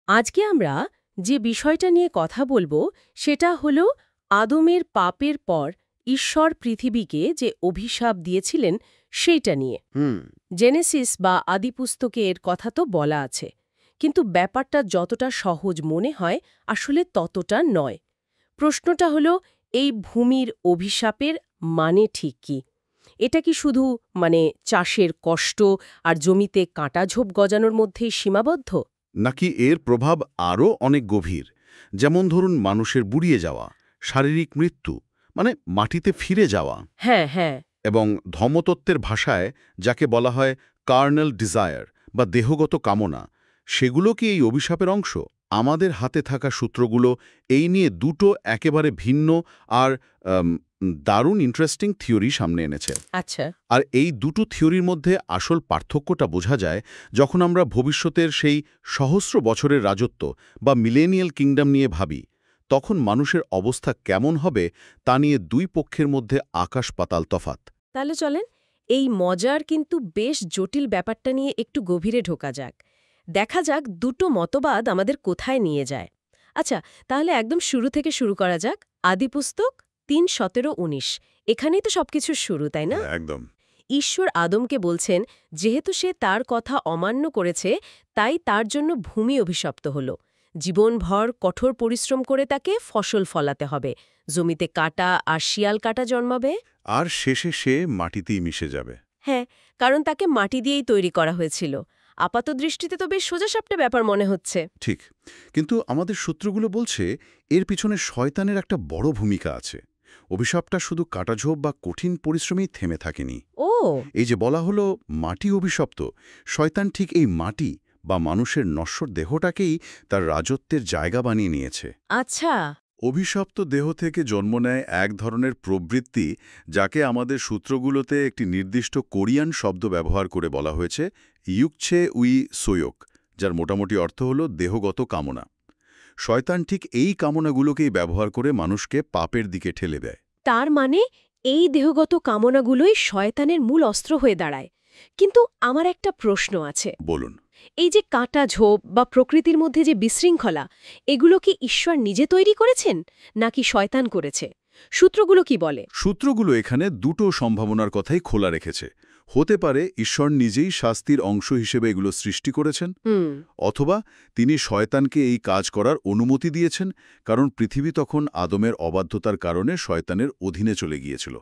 আজকে আমরা যে বিষয়টা নিয়ে কথা বলবো সেটা হলো আদমের পাপের পর ঈশ্বর পৃথিবীকে যে অভিশাপ দিয়েছিলেন সেইটা নিয়ে। হুম। জেনেসিস বা আদিপুস্তকে এর কথা তো বলা আছে, কিন্তু ব্যাপারটা যতটা সহজ মনে হয় আসলে ততটা নয়। প্রশ্নটা হলো, এই ভূমির অভিশাপের মানে ঠিক কি? এটা কি শুধু চাষের কষ্ট আর জমিতে কাঁটাঝোপ গজানোর মধ্যেই সীমাবদ্ধ? নাকি এর প্রভাব আরও অনেক গভীর? যেমন ধরুন মানুষের বুড়িয়ে যাওয়া, শারীরিক মৃত্যু, মানে মাটিতে ফিরে যাওয়া, হ্যাঁ, হ্যাঁ। এবং ধর্মতত্ত্বের ভাষায় যাকে বলা হয় কার্নাল ডিজায়ার বা দেহগত কামনা, সেগুলো কি এই অভিশাপের অংশ? আমাদের হাতে থাকা সূত্রগুলো এই নিয়ে দুটো একেবারে ভিন্ন আর দারুণ ইন্টারেস্টিং থিওরি সামনে এনেছে। আচ্ছা। আর এই দুটো থিওরির মধ্যে আসল পার্থক্যটা বোঝা যায় যখন আমরা ভবিষ্যতের সেই সহস্র বছরের রাজত্ব বা মিলেনিয়াল কিংডম নিয়ে ভাবি। তখন মানুষের অবস্থা কেমন হবে তা নিয়ে দুই পক্ষের মধ্যে আকাশ পাতাল তফাত। তাহলে চলেন এই মজার কিন্তু বেশ জটিল ব্যাপারটা নিয়ে একটু গভীরে ঢোকা যাক। দেখা যাক দুটো মতবাদ আমাদের কোথায় নিয়ে যায়। আচ্ছা, তাহলে একদম শুরু থেকে শুরু করা যাক। আদিপুস্তক ৩:১৭-১৯, এখানেই তো সবকিছুর শুরু, তাই না? একদম। ঈশ্বর আদমকে বলছেন, যেহেতু সে তার কথা অমান্য করেছে তাই তার জন্য ভূমি অভিশপ্ত হল। জীবনভর কঠোর পরিশ্রম করে তাকে ফসল ফলাতে হবে, জমিতে কাঁটা আর শিয়াল কাঁটা জন্মাবে। আর শেষে সে মাটিতেই মিশে যাবে। হ্যাঁ, কারণ তাকে মাটি দিয়েই তৈরি করা হয়েছিল। আপাতদৃষ্টিতে তো বেশ সোজাসাপটা ব্যাপার মনে হচ্ছে। ঠিক। কিন্তু আমাদের সূত্রগুলো বলছে এর পিছনে শয়তানের একটা বড় ভূমিকা আছে। অভিশাপটা শুধু কাটাঝোপ বা কঠিন পরিশ্রমেই থেমে থাকেনি। ও এই যে বলা হলো মাটি অভিশপ্ত, শয়তান ঠিক এই মাটি বা মানুষের নশ্বর দেহটাকেই তার রাজত্বের জায়গা বানিয়ে নিয়েছে। আচ্ছা। অভিশপ্ত দেহ থেকে জন্ম নেয় এক ধরনের প্রবৃত্তি, যাকে আমাদের সূত্রগুলোতে একটি নির্দিষ্ট কোরিয়ান শব্দ ব্যবহার করে বলা হয়েছে ইউকছে উই সোয়োক, যার মোটামুটি অর্থ হল দেহগত কামনা। শয়তান ঠিক এই কামনাগুলোকেই ব্যবহার করে মানুষকে পাপের দিকে ঠেলে দেয়। তার মানে এই দেহগত কামনাগুলোই শয়তানের মূল অস্ত্র হয়ে দাঁড়ায়। কিন্তু আমার একটা প্রশ্ন আছে। বলুন। এই যে কাঁটা ঝোপ বা প্রকৃতির মধ্যে যে বিশৃঙ্খলা, এগুলো কি ঈশ্বর নিজে তৈরি করেছেন নাকি শয়তান করেছে? সূত্রগুলো কি বলে? সূত্রগুলো এখানে দুটো সম্ভাবনার কথাই খোলা রেখেছে। হতে পারে ঈশ্বর নিজেই শাস্তির অংশ হিসেবে এগুলো সৃষ্টি করেছেন, হুম। অথবা তিনি শয়তানকে এই কাজ করার অনুমতি দিয়েছেন, কারণ পৃথিবী তখন আদমের অবাধ্যতার কারণে শয়তানের অধীনে চলে গিয়েছিল।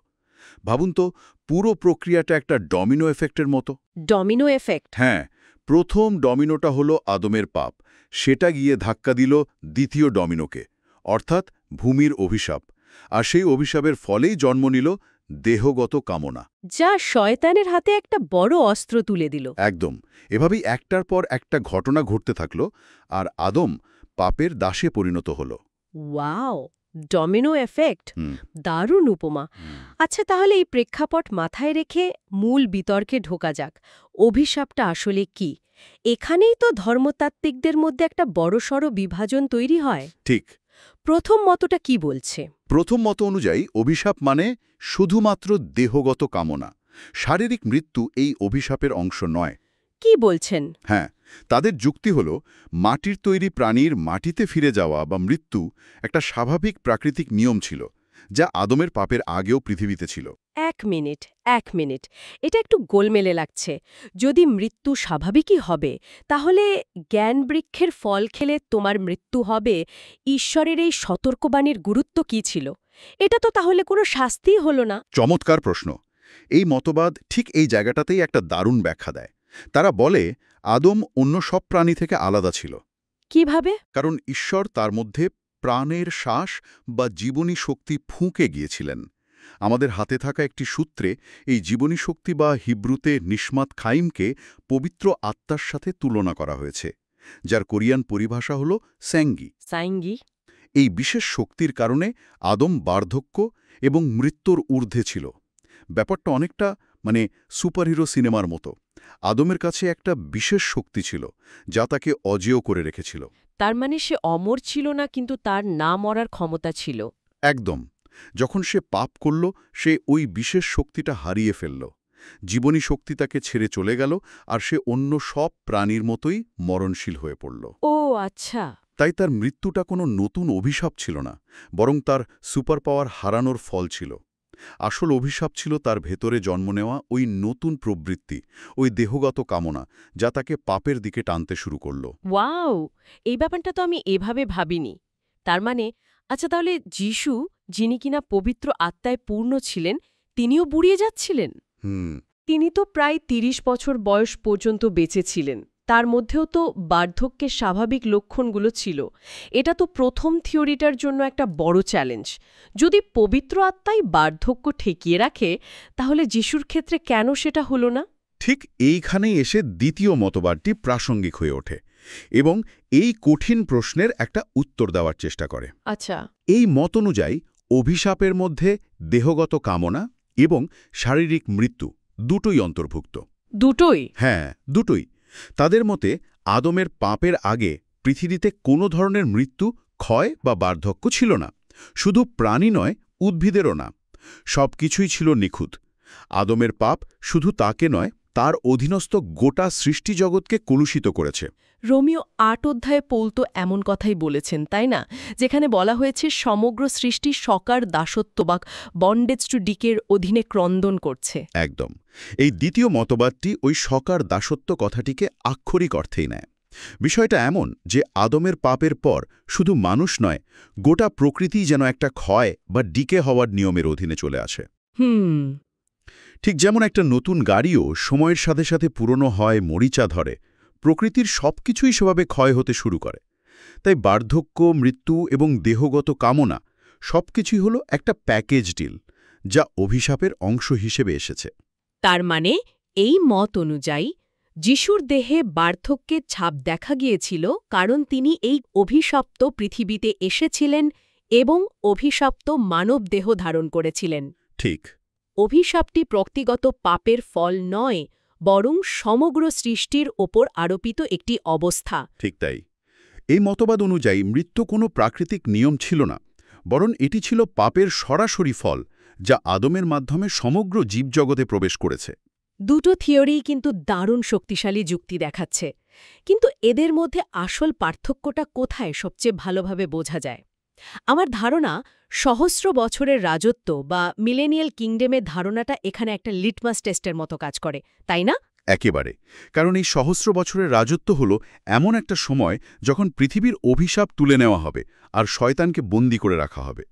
ভাবুন তো, পুরো প্রক্রিয়াটা একটা ডমিনো এফেক্টের মতো। Domino effect. হ্যাঁ, প্রথম ডমিনোটা হলো আদমের পাপ, সেটা গিয়ে ধাক্কা দিল দ্বিতীয় ডমিনোকে, অর্থাৎ ভূমির অভিশাপ। আর সেই অভিশাপের ফলেই জন্ম নিল দেহগত কামনা। যা শয়তানের হাতে একটা বড় অস্ত্র তুলে দিল। একদম। এভাবেই একটার পর একটা ঘটনা ঘটতে থাকল, আর আদম পাপের দাসে পরিণত হল। Wow, domino effect! হুম। দারুণ উপমা। আচ্ছা, তাহলে এই প্রেক্ষাপট মাথায় রেখে মূল বিতর্কে ঢোকা যাক। অভিশাপটা আসলে কি? এখানেই তো ধর্মতাত্ত্বিকদের মধ্যে একটা বড়সড় বিভাজন তৈরি হয়। ঠিক। প্রথম মতটা কি বলছে? প্রথম মত অনুযায়ী অভিশাপ মানে শুধুমাত্র দেহগত কামনা। শারীরিক মৃত্যু এই অভিশাপের অংশ নয়। কি বলছেন? হ্যাঁ, তাদের যুক্তি হল মাটির তৈরি প্রাণীর মাটিতে ফিরে যাওয়া বা মৃত্যু একটা স্বাভাবিক প্রাকৃতিক নিয়ম ছিল, যা আদমের পাপের আগেও পৃথিবীতে ছিল। এক মিনিট, এটা একটু গোলমেলে লাগছে। যদি মৃত্যু স্বাভাবিকই হবে, তাহলে জ্ঞান বৃক্ষের ফল খেলে তোমার মৃত্যু হবে, ঈশ্বরের এই সতর্কবাণীর গুরুত্ব কি ছিল? এটা তো তাহলে কোনো শাস্তিই হলো না। চমৎকার প্রশ্ন। এই মতবাদ ঠিক এই জায়গাটাতেই একটা দারুণ ব্যাখ্যা দেয়। তারা বলে আদম অন্য সব প্রাণী থেকে আলাদা ছিল, কিভাবে? কারণ ঈশ্বর তার মধ্যে প্রাণের শ্বাস বা জীবনী শক্তি ফুঁকে গিয়েছিলেন। আমাদের হাতে থাকা একটি সূত্রে এই জীবনী শক্তি বা হিব্রুতে নিশমাত খাইমকে পবিত্র আত্মার সাথে তুলনা করা হয়েছে, যার কোরিয়ান পরিভাষা হল স্যাঙ্গি। সাইঙ্গি। এই বিশেষ শক্তির কারণে আদম বার্ধক্য এবং মৃত্যুর ঊর্ধ্বে ছিল। ব্যাপারটা অনেকটা সুপারহিরো সিনেমার মতো। আদমের কাছে একটা বিশেষ শক্তি ছিল, যা তাকে অজেয় করে রেখেছিল। তার মানে সে অমর ছিল না, কিন্তু তার না মরার ক্ষমতা ছিল। একদম। যখন সে পাপ করল, সে ওই বিশেষ শক্তিটা হারিয়ে ফেলল। জীবনী শক্তি তাকে ছেড়ে চলে গেল আর সে অন্য সব প্রাণীর মতোই মরণশীল হয়ে পড়ল। ও আচ্ছা। তাই তার মৃত্যুটা কোনো নতুন অভিশাপ ছিল না, বরং তার সুপার পাওয়ার হারানোর ফল ছিল। আসল অভিশাপ ছিল তার ভেতরে জন্ম নেওয়া ওই নতুন প্রবৃত্তি, ওই দেহগত কামনা, যা তাকে পাপের দিকে টানতে শুরু করল। ওয়াও, এই ব্যাপারটা তো আমি এভাবে ভাবিনি। তার মানে আচ্ছা, তাহলে যিশু, যিনি কিনা পবিত্র আত্মায় পূর্ণ ছিলেন, তিনিও বুড়িয়ে যাচ্ছিলেন? হুম। তিনি তো প্রায় ৩০ বছর বয়স পর্যন্ত বেঁচে ছিলেন। তার মধ্যেও তো বার্ধক্যের স্বাভাবিক লক্ষণগুলো ছিল। এটা তো প্রথম থিওরিটার জন্য একটা বড় চ্যালেঞ্জ। যদি পবিত্র আত্মাই বার্ধক্য ঠেকিয়ে রাখে, তাহলে যিশুর ক্ষেত্রে কেন সেটা হলো না? ঠিক এইখানেই এসে দ্বিতীয় মতবাদটি প্রাসঙ্গিক হয়ে ওঠে এবং এই কঠিন প্রশ্নের একটা উত্তর দেওয়ার চেষ্টা করে। আচ্ছা। এই মত অনুযায়ী অভিশাপের মধ্যে দেহগত কামনা এবং শারীরিক মৃত্যু দুটোই অন্তর্ভুক্ত। দুটোই? হ্যাঁ, দুটোই। তাদের মতে আদমের পাপের আগে পৃথিবীতে কোনো ধরনের মৃত্যু, ক্ষয় বা বার্ধক্য ছিল না। শুধু প্রাণী নয়, উদ্ভিদেরও না। সবকিছুই ছিল নিখুঁত। আদমের পাপ শুধু তাকে নয়, তার অধীনস্থ গোটা সৃষ্টিজগৎকে কলুষিত করেছে। রোমিও ৮ অধ্যায়ে পৌল তো এমন কথাই বলেছেন, তাই না? যেখানে বলা হয়েছে সমগ্র সৃষ্টি সকার দাসত্ব বা বন্ডেজ টু ডিকের অধীনে ক্রন্দন করছে। একদম। এই দ্বিতীয় মতবাদটি ওই সকার দাসত্ব কথাটিকে আক্ষরিক অর্থেই নেয়। বিষয়টা এমন যে আদমের পাপের পর শুধু মানুষ নয়, গোটা প্রকৃতিই যেন একটা ক্ষয় বা ডিকে হওয়ার নিয়মের অধীনে চলে আসে। ঠিক যেমন একটা নতুন গাড়িও সময়ের সাথে সাথে পুরনো হয়, মরিচা ধরে, প্রকৃতির সবকিছুই সেভাবে ক্ষয় হতে শুরু করে। তাই বার্ধক্য, মৃত্যু এবং দেহগত কামনা সবকিছুই হলো একটা প্যাকেজ ডিল, যা অভিশাপের অংশ হিসেবে এসেছে। তার মানে এই মত অনুযায়ী যিশুর দেহে বার্ধক্যের ছাপ দেখা গিয়েছিল, কারণ তিনি এই অভিশপ্ত পৃথিবীতে এসেছিলেন এবং অভিশপ্ত মানব দেহ ধারণ করেছিলেন। ঠিক। অভিশাপটি ব্যক্তিগত পাপের ফল নয়, বরং সমগ্র সৃষ্টির ওপর আরোপিত একটি অবস্থা। ঠিক তাই। এই মতবাদ অনুযায়ী মৃত্যু কোনো প্রাকৃতিক নিয়ম ছিল না, বরং এটি ছিল পাপের সরাসরি ফল, যা আদমের মাধ্যমে সমগ্র জীবজগতে প্রবেশ করেছে। দুটো থিওরিই কিন্তু দারুণ শক্তিশালী যুক্তি দেখাচ্ছে। কিন্তু এদের মধ্যে আসল পার্থক্যটা কোথায় সবচেয়ে ভালোভাবে বোঝা যায়? আমার ধারণা, সহস্র বছরের রাজত্ব বা মিলেনিয়াল কিংডমের ধারণাটা এখানে একটা লিটমাস টেস্টের মতো কাজ করে, তাই না? একেবারে। কারণ এই সহস্র বছরের রাজত্ব হল এমন একটা সময় যখন পৃথিবীর অভিশাপ তুলে নেওয়া হবে আর শয়তানকে বন্দী করে রাখা হবে।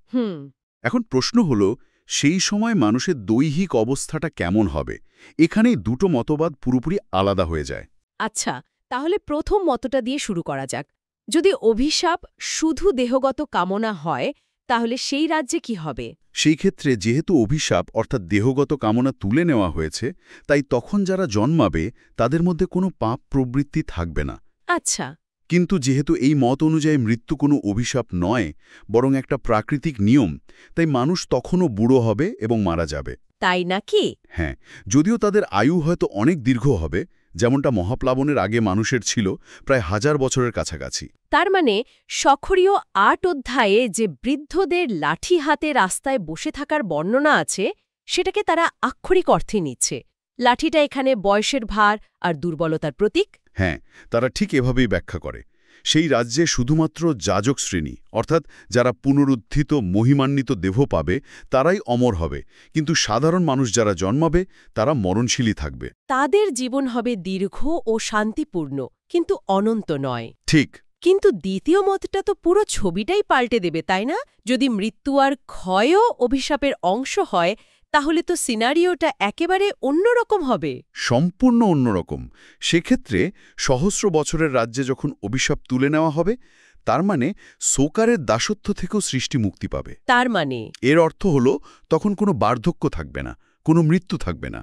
এখন প্রশ্ন হল, সেই সময় মানুষের দৈহিক অবস্থাটা কেমন হবে? এখানেই দুটো মতবাদ পুরোপুরি আলাদা হয়ে যায়। আচ্ছা, তাহলে প্রথম মতটা দিয়ে শুরু করা যাক। যদি অভিশাপ শুধু দেহগত কামনা হয়, তাহলে সেই রাজ্যে কি হবে? সেই ক্ষেত্রে যেহেতু অভিশাপ অর্থাৎ দেহগত কামনা তুলে নেওয়া হয়েছে, তাই তখন যারা জন্মাবে তাদের মধ্যে কোনো পাপ প্রবৃত্তি থাকবে না। আচ্ছা। কিন্তু যেহেতু এই মত অনুযায়ী মৃত্যু কোনো অভিশাপ নয়, বরং একটা প্রাকৃতিক নিয়ম, তাই মানুষ তখনও বুড়ো হবে এবং মারা যাবে। তাই নাকি? হ্যাঁ, যদিও তাদের আয়ু হয়তো অনেক দীর্ঘ হবে, যেমনটা মহাপ্লাবনের আগে মানুষের ছিল, প্রায় 1000 বছরের কাছাকাছি। তার মানে সখরীয় ৮ অধ্যায়ে যে বৃদ্ধদের লাঠি হাতে রাস্তায় বসে থাকার বর্ণনা আছে, সেটাকে তারা আক্ষরিক অর্থে নিচ্ছে। লাঠিটা এখানে বয়সের ভার আর দুর্বলতার প্রতীক? হ্যাঁ, তারা ঠিক এভাবেই ব্যাখ্যা করে। সেই রাজ্যে শুধুমাত্র যাজক শ্রেণী, অর্থাৎ যারা পুনরুত্থিত মহিমান্বিত দেহ পাবে, তারাই অমর হবে, কিন্তু সাধারণ মানুষ যারা জন্মাবে তারা মরণশীলই থাকবে। তাদের জীবন হবে দীর্ঘ ও শান্তিপূর্ণ, কিন্তু অনন্ত নয়। ঠিক। কিন্তু দ্বিতীয় মতটা তো পুরো ছবিটাই পাল্টে দেবে, তাই না? যদি মৃত্যু আর ক্ষয়ও অভিশাপের অংশ হয়, তাহলে তো সিনারিওটা একেবারে অন্যরকম হবে। সম্পূর্ণ অন্যরকম। সেক্ষেত্রে সহস্র বছরের রাজ্যে যখন অভিশাপ তুলে নেওয়া হবে, তার মানে সোকারের দাসত্ব থেকেও সৃষ্টি মুক্তি পাবে। তার মানে এর অর্থ হল তখন কোনো বার্ধক্য থাকবে না, কোনো মৃত্যু থাকবে না।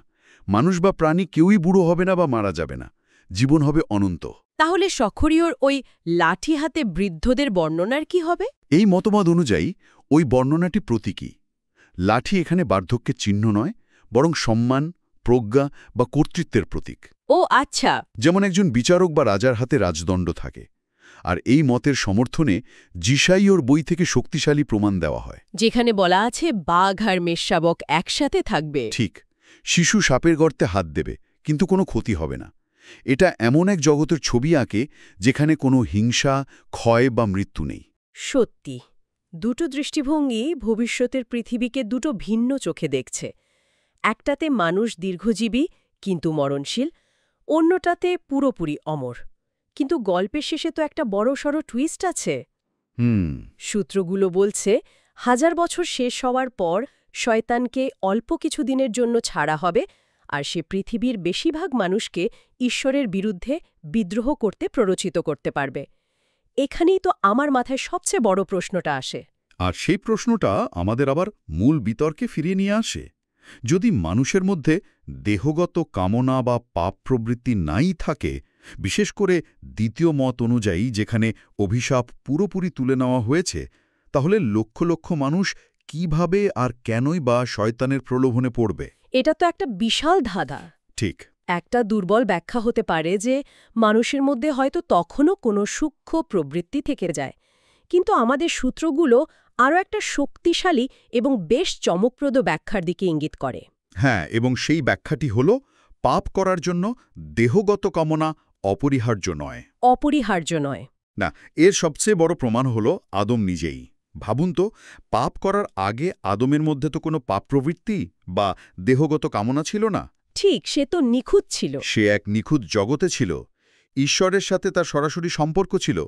মানুষ বা প্রাণী কেউই বুড়ো হবে না বা মারা যাবে না। জীবন হবে অনন্ত। তাহলে সখরীয়র ওই লাঠি হাতে বৃদ্ধদের বর্ণনার কি হবে? এই মতবাদ অনুযায়ী ওই বর্ণনাটি প্রতীকী। লাঠি এখানে বার্ধক্যের চিহ্ন নয়, বরং সম্মান, প্রজ্ঞা বা কর্তৃত্বের প্রতীক। ও আচ্ছা। যেমন একজন বিচারক বা রাজার হাতে রাজদণ্ড থাকে। আর এই মতের সমর্থনে যিশাইয়র বই থেকে শক্তিশালী প্রমাণ দেওয়া হয়, যেখানে বলা আছে বাঘ আর মেষশাবক একসাথে থাকবে। ঠিক। শিশু সাপের গর্তে হাত দেবে, কিন্তু কোনো ক্ষতি হবে না। এটা এমন এক জগতের ছবি আঁকে যেখানে কোনো হিংসা, ক্ষয় বা মৃত্যু নেই। সত্যি, দুটো দৃষ্টিভঙ্গি ভবিষ্যতের পৃথিবীকে দুটো ভিন্ন চোখে দেখছে। একটাতে মানুষ দীর্ঘজীবী কিন্তু মরণশীল, অন্যটাতে পুরোপুরি অমর। কিন্তু গল্পের শেষে তো একটা বড়সড় টুইস্ট আছে। সূত্রগুলো বলছে 1000 বছর শেষ হওয়ার পর শয়তানকে অল্প কিছু দিনের জন্য ছাড়া হবে, আর সে পৃথিবীর বেশিরভাগ মানুষকে ঈশ্বরের বিরুদ্ধে বিদ্রোহ করতে প্ররোচিত করতে পারবে। এখানেই তো আমার মাথায় সবচেয়ে বড় প্রশ্নটা আসে। আর সেই প্রশ্নটা আমাদের আবার মূল বিতর্কে ফিরিয়ে নিয়ে আসে। যদি মানুষের মধ্যে দেহগত কামনা বা পাপ প্রবৃত্তি নাই থাকে, বিশেষ করে দ্বিতীয় মত অনুযায়ী যেখানে অভিশাপ পুরোপুরি তুলে নেওয়া হয়েছে, তাহলে লক্ষ লক্ষ মানুষ কিভাবে আর কেনই বা শয়তানের প্রলোভনে পড়বে? এটা তো একটা বিশাল ধাঁধা। ঠিক। একটা দুর্বল ব্যাখ্যা হতে পারে যে মানুষের মধ্যে হয়তো তখনও কোনো সূক্ষ্ম প্রবৃত্তি থেকে যায়, কিন্তু আমাদের সূত্রগুলো আরও একটা শক্তিশালী এবং বেশ চমকপ্রদ ব্যাখ্যার দিকে ইঙ্গিত করে। হ্যাঁ, এবং সেই ব্যাখ্যাটি হল পাপ করার জন্য দেহগত কামনা অপরিহার্য নয়। অপরিহার্য নয়? না, এর সবচেয়ে বড় প্রমাণ হল আদম নিজেই। ভাবুন তো, পাপ করার আগে আদমের মধ্যে তো কোনো পাপ প্রবৃত্তি বা দেহগত কামনা ছিল না। ঠিক, সে তো নিখুঁত ছিল। সে এক নিখুঁত জগতে ছিল। ঈশ্বরের সাথে তার সরাসরি সম্পর্ক ছিল।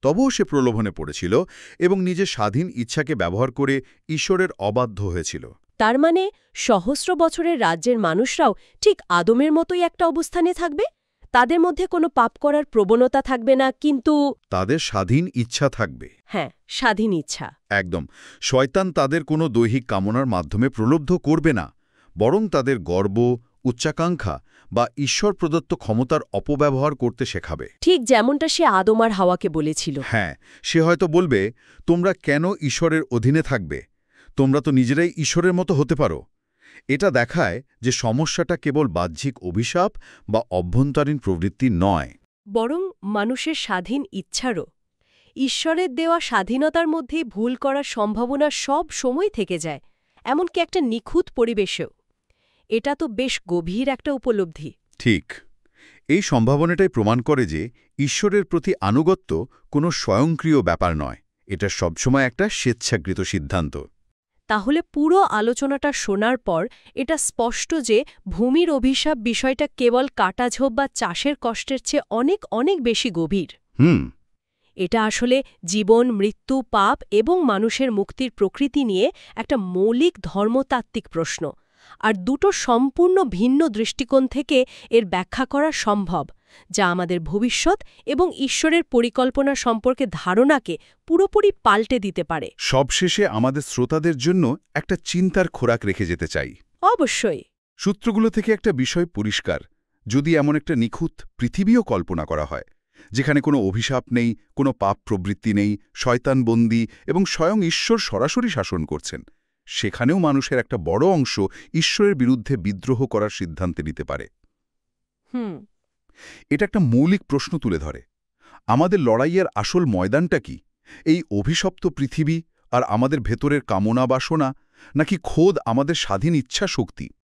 তবুও সে প্রলোভনে পড়েছিল এবং নিজের স্বাধীন ইচ্ছাকে ব্যবহার করে ঈশ্বরের অবাধ্য হয়েছিল। তার মানে সহস্র বছরের রাজ্যের মানুষরাও ঠিক আদমের মতোই একটা অবস্থানে থাকবে? তাদের মধ্যে কোনো পাপ করার প্রবণতা থাকবে না, কিন্তু তাদের স্বাধীন ইচ্ছা থাকবে। হ্যাঁ, স্বাধীন ইচ্ছা। একদম। শয়তান তাদের কোনো দৈহিক কামনার মাধ্যমে প্রলুব্ধ করবে না, বরং তাদের গর্ব, উচ্চাকাঙ্ক্ষা বা ঈশ্বর প্রদত্ত ক্ষমতার অপব্যবহার করতে শেখাবে। ঠিক যেমনটা সে আদম আর হাওয়াকে বলেছিল। হ্যাঁ, সে হয়তো বলবে, তোমরা কেন ঈশ্বরের অধীনে থাকবে? তোমরা তো নিজেরাই ঈশ্বরের মতো হতে পারো। এটা দেখায় যে সমস্যাটা কেবল বাহ্যিক অভিশাপ বা অভ্যন্তরীণ প্রবৃত্তি নয়, বরং মানুষের স্বাধীন ইচ্ছারও। ঈশ্বরের দেওয়া স্বাধীনতার মধ্যেই ভুল করার সম্ভাবনা সব সময় থেকে যায়, এমনকি একটা নিখুঁত পরিবেশেও। এটা তো বেশ গভীর একটা উপলব্ধি। ঠিক। এই সম্ভাবনাটাই প্রমাণ করে যে ঈশ্বরের প্রতি আনুগত্য কোনো স্বয়ংক্রিয় ব্যাপার নয়, এটা সবসময় একটা স্বেচ্ছাকৃত সিদ্ধান্ত। তাহলে পুরো আলোচনাটা শোনার পর এটা স্পষ্ট যে ভূমির অভিশাপ বিষয়টা কেবল কাটাঝোপ বা চাষের কষ্টের চেয়ে অনেক অনেক বেশি গভীর। এটা আসলে জীবন, মৃত্যু, পাপ এবং মানুষের মুক্তির প্রকৃতি নিয়ে একটা মৌলিক ধর্মতাত্ত্বিক প্রশ্ন। আর দুটো সম্পূর্ণ ভিন্ন দৃষ্টিকোণ থেকে এর ব্যাখ্যা করা সম্ভব, যা আমাদের ভবিষ্যৎ এবং ঈশ্বরের পরিকল্পনা সম্পর্কে ধারণাকে পুরোপুরি পাল্টে দিতে পারে। সবশেষে আমাদের শ্রোতাদের জন্য একটা চিন্তার খোরাক রেখে যেতে চাই। অবশ্যই। সূত্রগুলো থেকে একটা বিষয় পরিষ্কার: যদি এমন একটা নিখুঁত পৃথিবীও কল্পনা করা হয়, যেখানে কোনো অভিশাপ নেই, কোনো পাপ প্রবৃত্তি নেই, শয়তানবন্দী এবং স্বয়ং ঈশ্বর সরাসরি শাসন করছেন, সেখানেও মানুষের একটা বড় অংশ ঈশ্বরের বিরুদ্ধে বিদ্রোহ করার সিদ্ধান্তে নিতে পারে। এটা একটা মৌলিক প্রশ্ন তুলে ধরে, আমাদের লড়াইয়ের আসল ময়দানটা কি? এই অভিশপ্ত পৃথিবী আর আমাদের ভেতরের কামনা বাসনা, নাকি খোদ আমাদের স্বাধীন ইচ্ছা শক্তি?